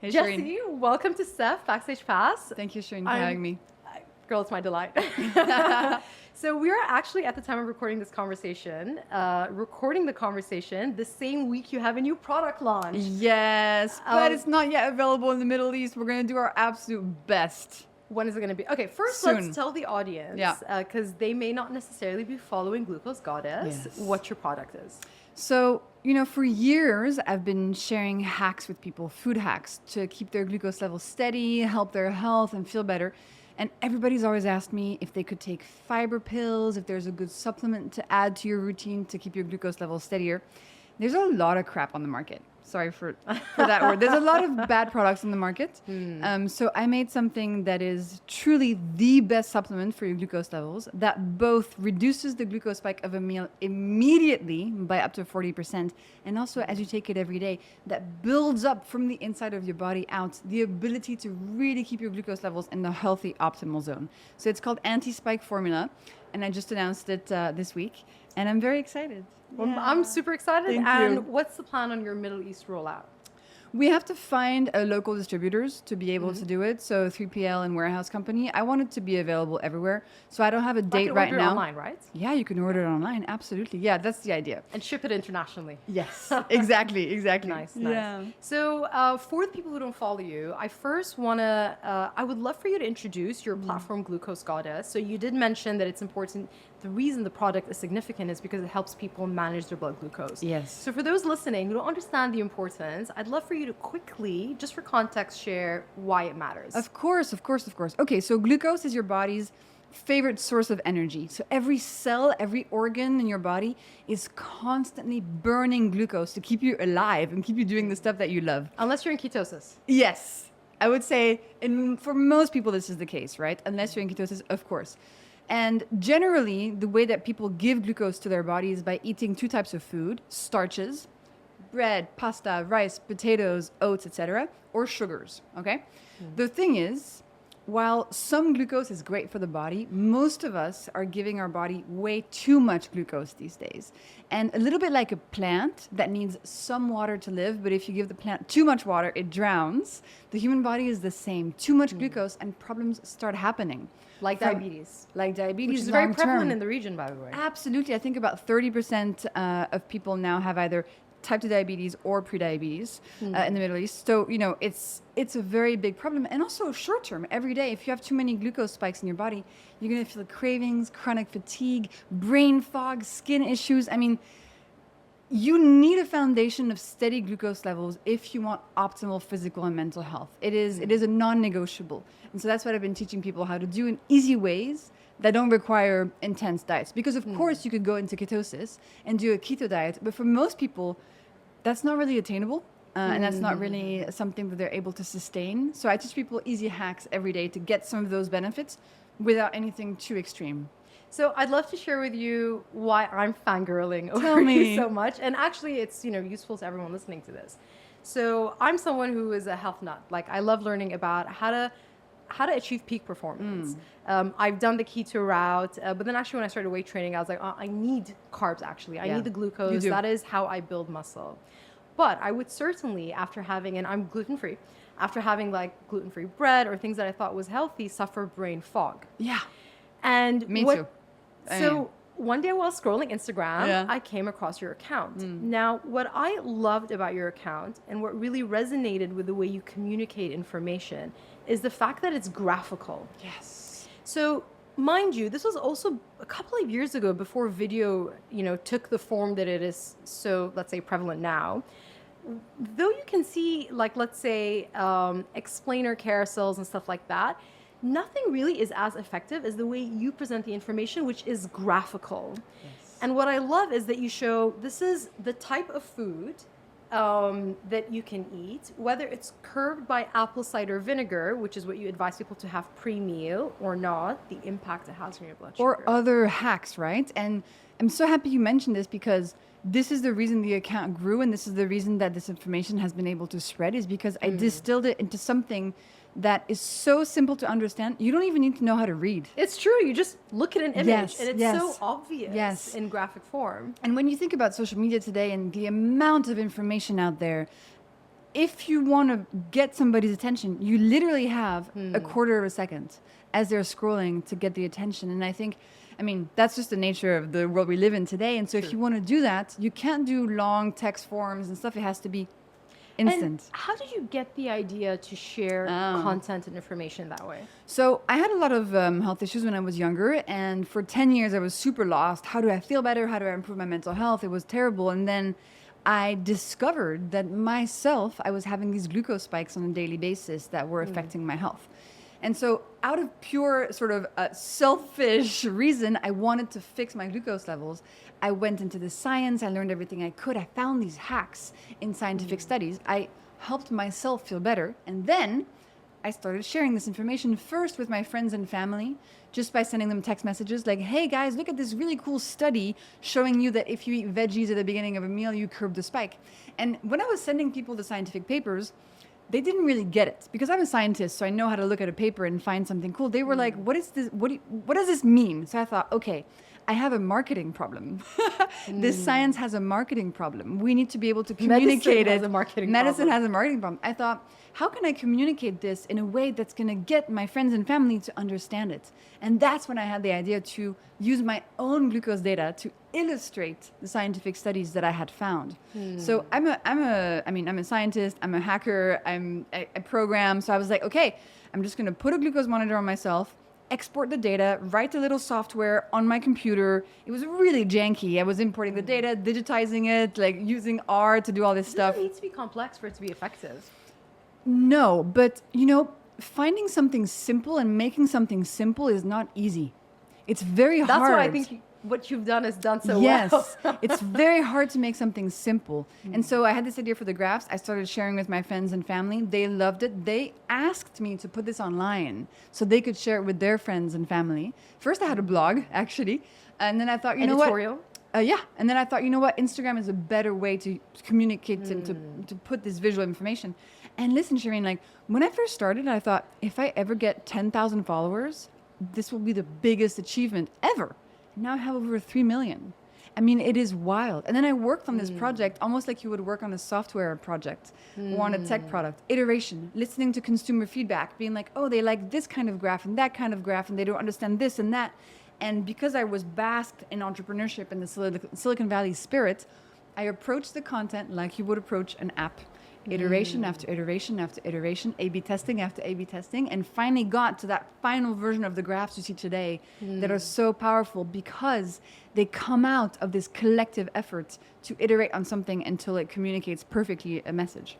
Hey, Jessie, welcome to Steph Backstage Pass. Thank you, Shireen, for having me. Girl, it's my delight. So we are actually at the time of recording the conversation the same week you have a new product launch. Yes, but it's not yet available in the Middle East. We're going to do our absolute best. When is it going to be? Okay, first Soon. Let's tell the audience, because they may not necessarily be following Glucose Goddess, what your product is. So, for years, I've been sharing hacks with people, food hacks, to keep their glucose levels steady, help their health, and feel better. And everybody's always asked me if they could take fiber pills, if there's a good supplement to add to your routine to keep your glucose levels steadier. There's a lot of crap on the market. Sorry for that word. There's a lot of bad products on the market. So I made something that is truly the best supplement for your glucose levels that both reduces the glucose spike of a meal immediately by up to 40%. And also, as you take it every day, that builds up from the inside of your body out the ability to really keep your glucose levels in the healthy optimal zone. So it's called Anti-Spike Formula. And I just announced it this week. And I'm very excited. Well, I'm super excited. Thank and you. What's the plan on your Middle East rollout? We have to find local distributors to be able to do it. So 3PL and warehouse company. I want it to be available everywhere. So I don't have a date right now. Online, right? Yeah, you can order it online. Absolutely. Yeah, that's the idea. And ship it internationally. Yes, exactly. Nice. Yeah. So for the people who don't follow you, I would love for you to introduce your platform, Glucose Goddess. So you did mention that it's important. The reason the product is significant is because it helps people manage their blood glucose. Yes. So for those listening who don't understand the importance, I'd love for you to quickly, just for context, share why it matters. Of course. Okay, so glucose is your body's favorite source of energy. So every cell, every organ in your body is constantly burning glucose to keep you alive and keep you doing the stuff that you love. Unless you're in ketosis. Yes. I would say, for most people, this is the case, right? Unless you're in ketosis, of course. And generally, the way that people give glucose to their body is by eating two types of food: starches, bread, pasta, rice, potatoes, oats, etc., or sugars, okay? The thing is, while some glucose is great for the body, most of us are giving our body way too much glucose these days. And a little bit like a plant that needs some water to live, but if you give the plant too much water, it drowns. The human body is the same. Too much glucose and problems start happening. Like diabetes. Like diabetes, which is very long-term. prevalent in the region, by the way. Absolutely. I think about 30% of people now have either type 2 diabetes or prediabetes in the Middle East. So, it's a very big problem. And also short term, every day, if you have too many glucose spikes in your body, you're going to feel cravings, chronic fatigue, brain fog, skin issues. I mean, you need a foundation of steady glucose levels if you want optimal physical and mental health. It is a non-negotiable. And so that's what I've been teaching people how to do in easy ways that don't require intense diets. Because of course you could go into ketosis and do a keto diet, but for most people, that's not really attainable. And that's not really something that they're able to sustain. So I teach people easy hacks every day to get some of those benefits without anything too extreme. So I'd love to share with you why I'm fangirling over you so much. And actually it's, useful to everyone listening to this. So I'm someone who is a health nut. Like, I love learning about how to achieve peak performance. I've done the keto route, but then actually when I started weight training, I was like, oh, I need carbs actually. I need the glucose. That is how I build muscle. But I would certainly, after having, and I'm gluten-free, after having like gluten-free bread or things that I thought was healthy, suffer brain fog. Yeah. And me too. So one day while scrolling Instagram, I came across your account. Now, what I loved about your account and what really resonated with the way you communicate information is the fact that it's graphical. Yes. So, mind you, this was also a couple of years ago before video, took the form that it is so, let's say, prevalent now. Though you can see, like, let's say, explainer carousels and stuff like that, nothing really is as effective as the way you present the information, which is graphical. Yes. And what I love is that you show this is the type of food that you can eat, whether it's curbed by apple cider vinegar, which is what you advise people to have pre-meal, or not, the impact it has on your blood sugar. Or other hacks, right? And I'm so happy you mentioned this, because this is the reason the account grew, and this is the reason that this information has been able to spread, is because I distilled it into something that is so simple to understand. You don't even need to know how to read. It's true. You just look at an image and it's so obvious in graphic form. And when you think about social media today and the amount of information out there, if you want to get somebody's attention, you literally have a quarter of a second as they're scrolling to get the attention. And I think, I mean, that's just the nature of the world we live in today. And so if you want to do that, you can't do long text forms and stuff. It has to be instant. And how did you get the idea to share content and information that way? So I had a lot of health issues when I was younger. And for 10 years, I was super lost. How do I feel better? How do I improve my mental health? It was terrible. And then I discovered that myself, I was having these glucose spikes on a daily basis that were affecting my health. And so out of pure sort of selfish reason, I wanted to fix my glucose levels. I went into the science. I learned everything I could. I found these hacks in scientific studies. I helped myself feel better. And then I started sharing this information first with my friends and family, just by sending them text messages like, hey guys, look at this really cool study showing you that if you eat veggies at the beginning of a meal, you curb the spike. And when I was sending people the scientific papers, they didn't really get it because I'm a scientist, so I know how to look at a paper and find something cool. They were like, what is this? What does this mean? So I thought, okay, I have a marketing problem. This science has a marketing problem. We need to be able to communicate it. Medicine has a marketing problem. I thought, how can I communicate this in a way that's going to get my friends and family to understand it? And that's when I had the idea to use my own glucose data to illustrate the scientific studies that I had found. So I'm a scientist, I'm a hacker, I program. So I was like, okay, I'm just going to put a glucose monitor on myself, export the data, write a little software on my computer. It was really janky. I was importing the data, digitizing it, like using R to do all this stuff. It needs to be complex for it to be effective. No, but finding something simple and making something simple is not easy. It's very hard. That's why I think what you've done is done so well. Yes, it's very hard to make something simple. And so I had this idea for the graphs. I started sharing with my friends and family. They loved it. They asked me to put this online so they could share it with their friends and family. First, I had a blog, actually. And then I thought, you know what? Editorial? Yeah. And then I thought, you know what? Instagram is a better way to communicate and to put this visual information. And listen, Shireen, like when I first started, I thought if I ever get 10,000 followers, this will be the biggest achievement ever. Now I have over 3 million. I mean, it is wild. And then I worked on this project almost like you would work on a software project or on a tech product. Iteration, listening to consumer feedback, being like, oh, they like this kind of graph and that kind of graph, and they don't understand this and that. And because I was basked in entrepreneurship and the Silicon Valley spirit, I approached the content like you would approach an app. Iteration after iteration after iteration, A/B testing after A/B testing, and finally got to that final version of the graphs you see today that are so powerful because they come out of this collective effort to iterate on something until it communicates perfectly a message.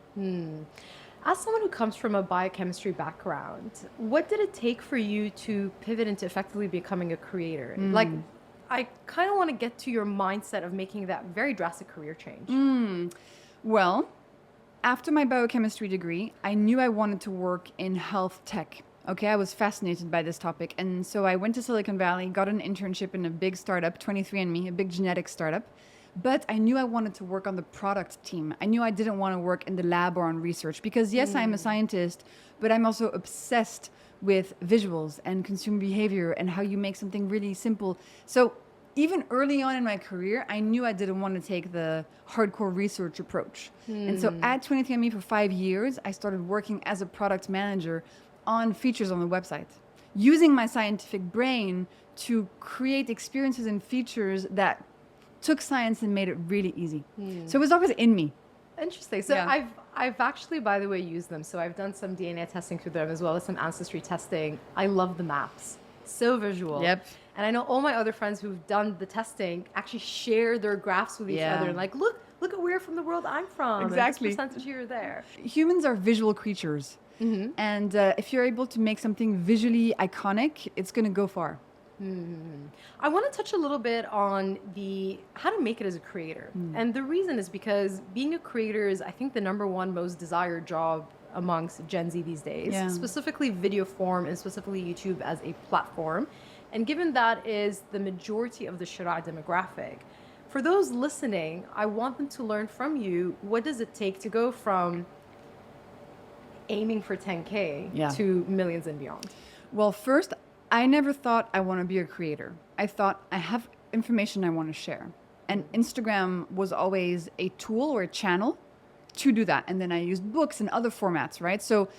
As someone who comes from a biochemistry background, what did it take for you to pivot into effectively becoming a creator? Like, I kind of want to get to your mindset of making that very drastic career change. Well, after my biochemistry degree, I knew I wanted to work in health tech. Okay, I was fascinated by this topic. And so I went to Silicon Valley, got an internship in a big startup, 23andMe, a big genetic startup. But I knew I wanted to work on the product team. I knew I didn't want to work in the lab or on research because yes, I'm a scientist, but I'm also obsessed with visuals and consumer behavior and how you make something really simple. So even early on in my career, I knew I didn't want to take the hardcore research approach. And so at 23andMe for 5 years, I started working as a product manager on features on the website, using my scientific brain to create experiences and features that took science and made it really easy. So it was always in me. Interesting. So I've actually, by the way, used them. So I've done some DNA testing through them as well as some ancestry testing. I love the maps. So visual. Yep. And I know all my other friends who've done the testing actually share their graphs with each other. And like, look at where from the world I'm from. Exactly. And this percentage here or there. Humans are visual creatures. And if you're able to make something visually iconic, it's going to go far. I want to touch a little bit on how to make it as a creator. And the reason is because being a creator is, I think, the #1 most desired job amongst Gen Z these days, specifically video form and specifically YouTube as a platform. And given that is the majority of the Shira demographic, for those listening, I want them to learn from you, what does it take to go from aiming for 10K to millions and beyond? Well, first, I never thought I want to be a creator. I thought I have information I want to share. And Instagram was always a tool or a channel to do that. And then I used books and other formats, right? So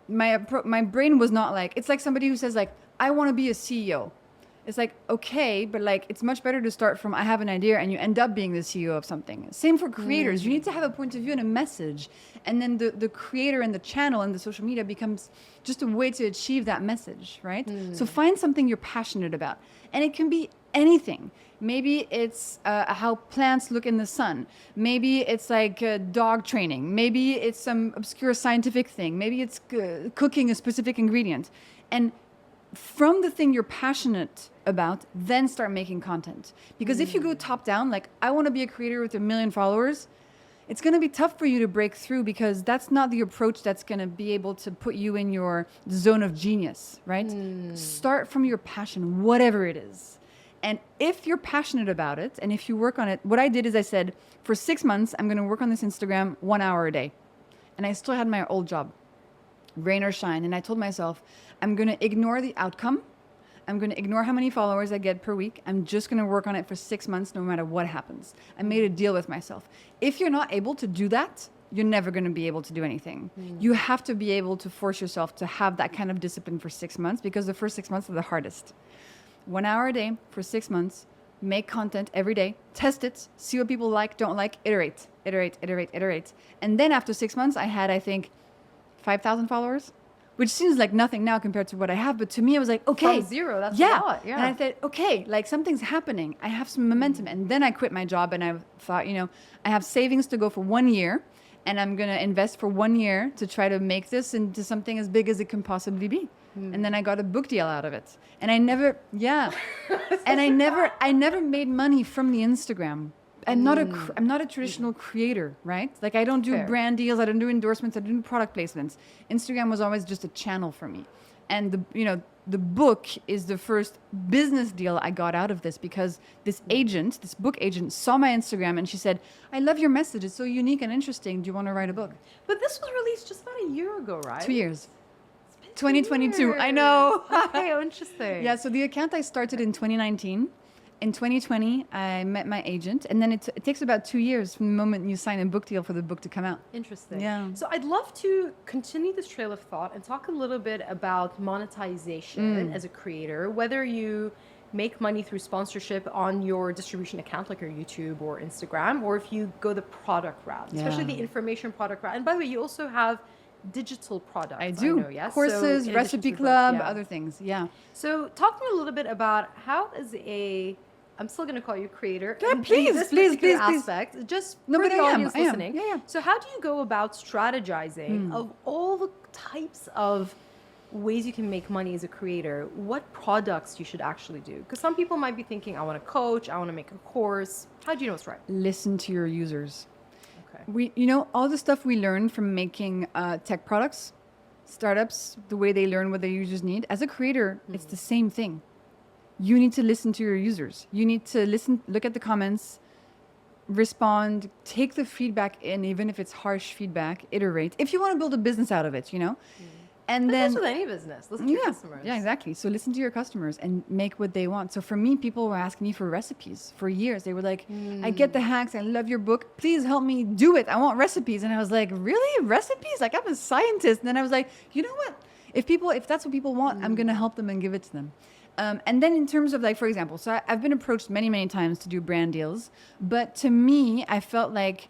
my brain was not like, it's like somebody who says like, I want to be a CEO. It's like, okay, but like, it's much better to start from, I have an idea, and you end up being the CEO of something. Same for creators. You need to have a point of view and a message. And then the creator and the channel and the social media becomes just a way to achieve that message, right? So find something you're passionate about. And it can be anything. Maybe it's how plants look in the sun. Maybe it's like dog training. Maybe it's some obscure scientific thing. Maybe it's cooking a specific ingredient. And from the thing you're passionate about, then start making content. Because if you go top down, like, I want to be a creator with 1 million followers, it's going to be tough for you to break through, because that's not the approach that's going to be able to put you in your zone of genius, right? Start from your passion, whatever it is. And if you're passionate about it, and if you work on it, what I did is I said, for 6 months, I'm going to work on this Instagram 1 hour a day. And I still had my old job, rain or shine. And I told myself, I'm going to ignore the outcome. I'm going to ignore how many followers I get per week. I'm just going to work on it for 6 months, no matter what happens. I made a deal with myself. If you're not able to do that, you're never going to be able to do anything. You have to be able to force yourself to have that kind of discipline for 6 months, because the first 6 months are the hardest. 1 hour a day for 6 months, make content every day, test it, see what people like, don't like, iterate. And then after 6 months, I had, I think, 5,000 followers. Which seems like nothing now compared to what I have. But to me, I was like, okay. From zero, that's a lot. Yeah. And I thought, okay, like something's happening. I have some momentum. And then I quit my job, and I thought, I have savings to go for 1 year. And I'm going to invest for 1 year to try to make this into something as big as it can possibly be. And then I got a book deal out of it. And I never, and I never made money from the Instagram. I'm not a traditional creator, right? Like, I don't do brand deals, I don't do endorsements, I don't do product placements. Instagram was always just a channel for me. And the book is the first business deal I got out of this, because this book agent saw my Instagram, and she said, I love your message. It's so unique and interesting. Do you want to write a book? But this was released just about a year ago, right? 2 years. 2022. I know. Okay, interesting. Yeah, so the account I started in 2019. In 2020, I met my agent, and then it takes about 2 years from the moment you sign a book deal for the book to come out. Interesting. Yeah. So I'd love to continue this trail of thought and talk a little bit about monetization as a creator, whether you make money through sponsorship on your distribution account, like your YouTube or Instagram, or if you go the product route, especially the information product route. And by the way, you also have digital products. I do. know, yes? Courses, So recipe books, club, other things. Yeah. So talk to me a little bit about how is I'm still going to call you creator. Yeah, in please, this please, particular please. aspect, just No, for but the I am, audience I am. listening. Yeah. So how do you go about strategizing of all the types of ways you can make money as a creator? What products you should actually do? Because some people might be thinking, I want to coach, I want to make a course. How do you know what's right? Listen to your users. Okay. All the stuff we learned from making tech products, startups, the way they learn what their users need. As a creator, it's the same thing. You need to listen to your users. You need to listen, look at the comments, respond, take the feedback in, even if it's harsh feedback, iterate. If you want to build a business out of it, And But then that's with any business. Listen to your customers. Yeah, exactly. So listen to your customers and make what they want. So for me, people were asking me for recipes for years. They were like, I get the hacks. I love your book. Please help me do it. I want recipes. And I was like, really? Recipes? Like, I'm a scientist. And then I was like, you know what? If that's what people want, I'm going to help them and give it to them. And then in terms of, like, for example, so I've been approached many, many times to do brand deals. But to me, I felt like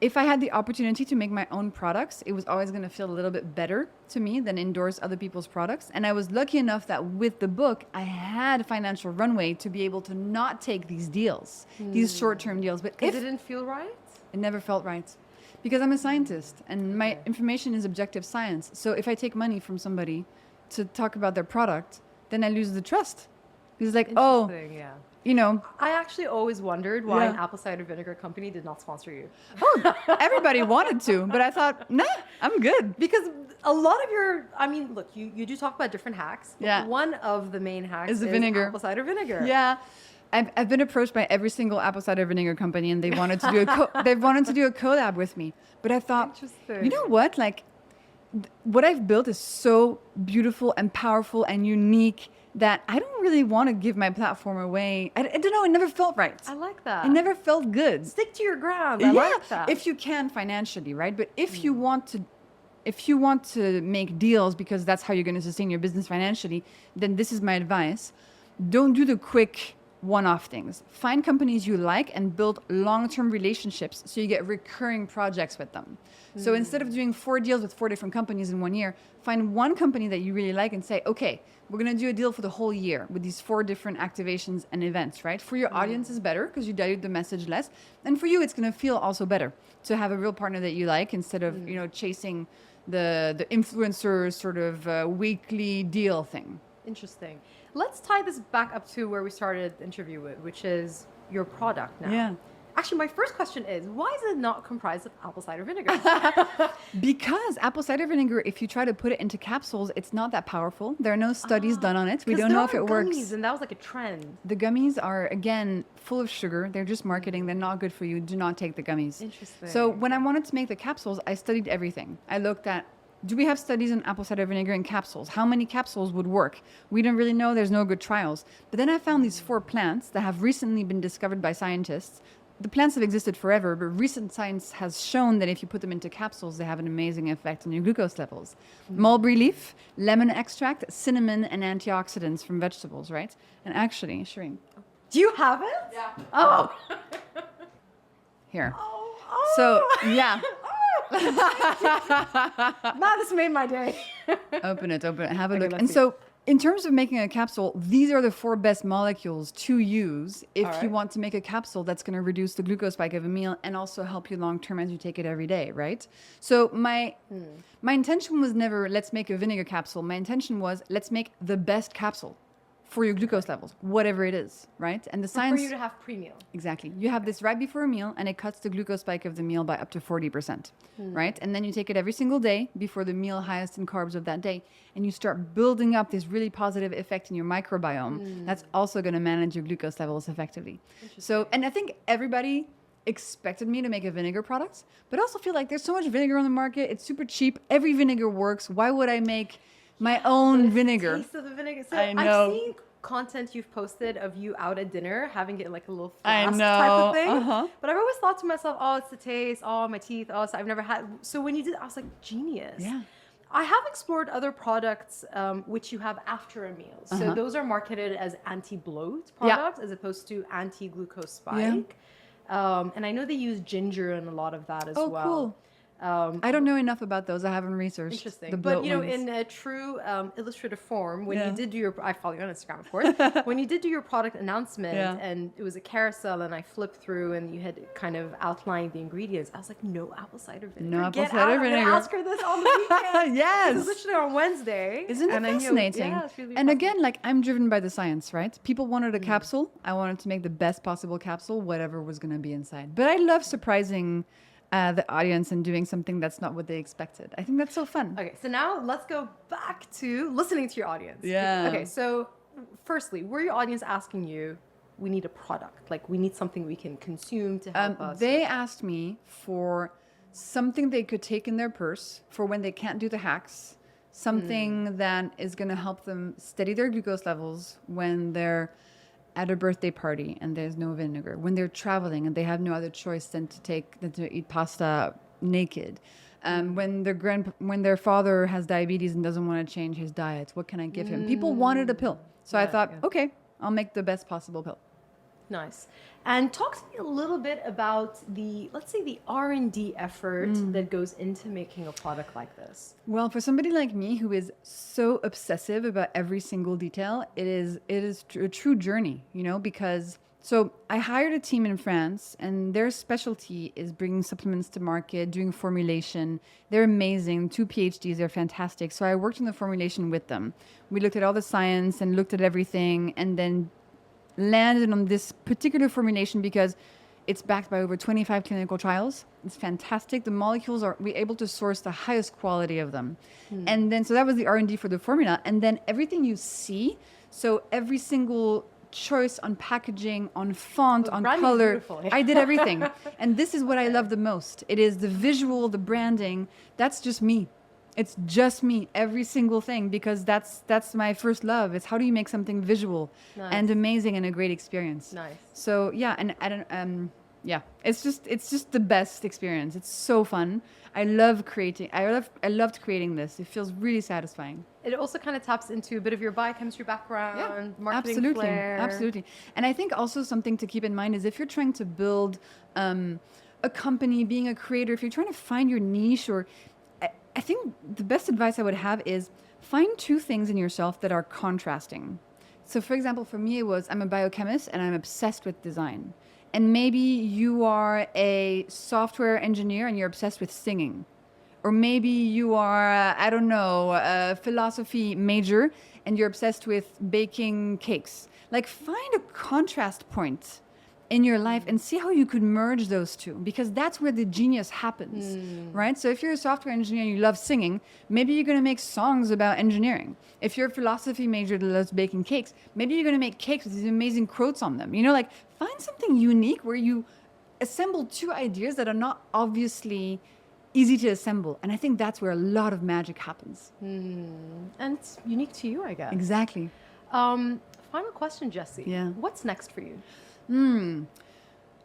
if I had the opportunity to make my own products, it was always going to feel a little bit better to me than endorse other people's products. And I was lucky enough that with the book, I had financial runway to be able to not take these deals, these short-term deals. But Because it didn't feel right? It never felt right. Because I'm a scientist and my information is objective science. So if I take money from somebody to talk about their product, then I lose the trust. Because it's like, oh, yeah. I actually always wondered why an apple cider vinegar company did not sponsor you. Oh, everybody wanted to, but I thought, nah, I'm good. Because a lot of look, you do talk about different hacks. But Yeah. one of the main hacks Is the vinegar. apple cider vinegar. Yeah. I've been approached by every single apple cider vinegar company, and they wanted to do a collab with me. But I thought, Interesting. you know what? Like, what I've built is so beautiful and powerful and unique that I don't really want to give my platform away. I don't know. It never felt right. I like that. It never felt good. Stick to your ground. I like that. If you can financially, right? But if you want to make deals because that's how you're going to sustain your business financially, then this is my advice. Don't do the quick one-off things. Find companies you like and build long-term relationships so you get recurring projects with them. So instead of doing 4 deals with 4 different companies in 1 year, find one company that you really like and say, okay, we're going to do a deal for the whole year with these 4 different activations and events, right? For your audience, it's better because you dilute the message less. And for you, it's going to feel also better to have a real partner that you like instead of, chasing the influencer sort of weekly deal thing. Interesting. Let's tie this back up to where we started the interview with, which is your product now. Yeah. Actually, my first question is, why is it not comprised of apple cider vinegar? Because apple cider vinegar, if you try to put it into capsules, it's not that powerful. There are no studies done on it. We don't know if it works. And that was like a trend. The gummies are, again, full of sugar. They're just marketing. They're not good for you. Do not take the gummies. Interesting. So when I wanted to make the capsules, I studied everything. I looked at, do we have studies on apple cider vinegar in capsules? How many capsules would work? We don't really know. There's no good trials. But then I found these 4 plants that have recently been discovered by scientists. The plants have existed forever, but recent science has shown that if you put them into capsules, they have an amazing effect on your glucose levels. Mulberry leaf, lemon extract, cinnamon, and antioxidants from vegetables, right? And actually, Shireen. Do you have it? Yeah. Oh. Here. Oh. So, yeah. Man, this made my day. Open it, have a Okay, look. let's And see. so, in terms of making a capsule, these are the 4 best molecules to use if All you right. want to make a capsule that's going to reduce the glucose spike of a meal and also help you long term as you take it every day, right? So my intention was never, let's make a vinegar capsule. My intention was, let's make the best capsule for your glucose levels, whatever it is, right? And the science... For you to have pre-meal. Exactly. You have this right before a meal, and it cuts the glucose spike of the meal by up to 40%, right? And then you take it every single day before the meal highest in carbs of that day, and you start building up this really positive effect in your microbiome. That's also going to manage your glucose levels effectively. So, and I think everybody expected me to make a vinegar product, but I also feel like there's so much vinegar on the market. It's super cheap. Every vinegar works. Why would I make my own vinegar? Taste of the vinegar. So I know. I've seen content you've posted of you out at dinner having it like a little I flask know. type of thing. Uh-huh. But I've always thought to myself, oh, it's the taste, oh, my teeth, oh, so I've never had. So when you did, I was like, genius. Yeah. I have explored other products which you have after a meal. So Uh-huh. those are marketed as anti-bloat Yeah. products as opposed to anti-glucose spike. And I know they use ginger in a lot of that as well. Cool. I don't know enough about those. I haven't researched. Interesting. The But, bloat you know, ones. in a true illustrative form, when Yeah. you did do your, I follow you on Instagram, of course, when you did do your product announcement Yeah. and it was a carousel and I flipped through and you had kind of outlined the ingredients, I was like, no apple cider vinegar. No apple Get cider out. I'm vinegar. going to ask her this on the weekend. Yes. This is literally on Wednesday. Isn't it And I knew- fascinating? yeah, it's really and fascinating. again, like I'm driven by the science, right? People wanted a capsule. I wanted to make the best possible capsule, whatever was going to be inside. But I love surprising the audience and doing something that's not what they expected. I think that's so fun. Okay, so now let's go back to listening to your audience. Yeah. Okay, so firstly, were your audience asking you, we need a product, like we need something we can consume to help us? They asked me for something they could take in their purse for when they can't do the hacks, something that is going to help them steady their glucose levels when they're at a birthday party and there's no vinegar, when they're traveling and they have no other choice than to eat pasta naked, when their father has diabetes and doesn't want to change his diet, what can I give him? People wanted a pill, so I thought, okay, I'll make the best possible pill. Nice. And talk to me a little bit about the, let's say, the R&D effort that goes into making a product like this. Well, for somebody like me who is so obsessive about every single detail, it is a true journey, you know, because so I hired a team in France and their specialty is bringing supplements to market, doing formulation. They're amazing. 2 PhDs, they're fantastic. So I worked on the formulation with them. We looked at all the science and looked at everything and then landed on this particular formulation because it's backed by over 25 clinical trials. It's fantastic. The molecules we're able to source the highest quality of them. And then, so that was the R&D for the formula. And then everything you see, so every single choice on packaging, on font, on branding's color, beautiful. I did everything. And this is what I love the most. It is the visual, the branding. That's just me. It's just me, every single thing, because that's my first love. It's how do you make something visual and amazing and a great experience. Nice. So yeah, and I don't it's just the best experience. It's so fun. I loved creating this. It feels really satisfying. It also kind of taps into a bit of your biochemistry background, marketing absolutely, flair. absolutely. And I think also something to keep in mind is if you're trying to build a company, being a creator, if you're trying to find your niche, or I think the best advice I would have is find two things in yourself that are contrasting. So for example, for me, I'm a biochemist and I'm obsessed with design. And maybe you are a software engineer and you're obsessed with singing. Or maybe you are, I don't know, a philosophy major and you're obsessed with baking cakes. Like find a contrast point in your life and see how you could merge those two, because that's where the genius happens, right? So if you're a software engineer and you love singing, maybe you're going to make songs about engineering. If you're a philosophy major that loves baking cakes, maybe you're going to make cakes with these amazing quotes on them. You know, like find something unique where you assemble two ideas that are not obviously easy to assemble. And I think that's where a lot of magic happens. And it's unique to you, I guess. Exactly. Final question, Jessie. Yeah. What's next for you?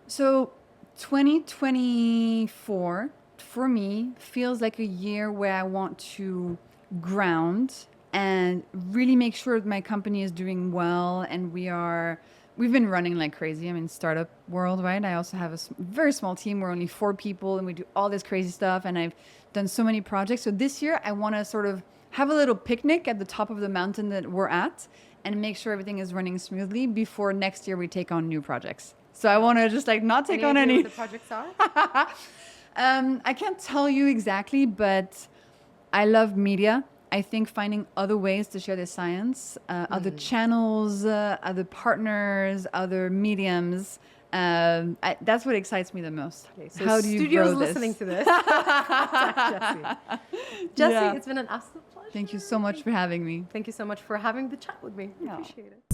So 2024 for me feels like a year where I want to ground and really make sure that my company is doing well, and we've been running like crazy. I'm in startup world, right? I also have a very small team. We're only 4 people and we do all this crazy stuff, and I've done so many projects. So this year I want to sort of have a little picnic at the top of the mountain that we're at and make sure everything is running smoothly before next year we take on new projects. So I want to just like not take on any. What the projects are? I can't tell you exactly, but I love media. I think finding other ways to share the science, other channels, other partners, other mediums. That's what excites me the most. Okay, so how do you studios grow this? listening to this? Jessie. Jessie, Yeah. it's been an absolute pleasure. Thank you so much for having me. Thank you so much for having the chat with me. No. Appreciate it.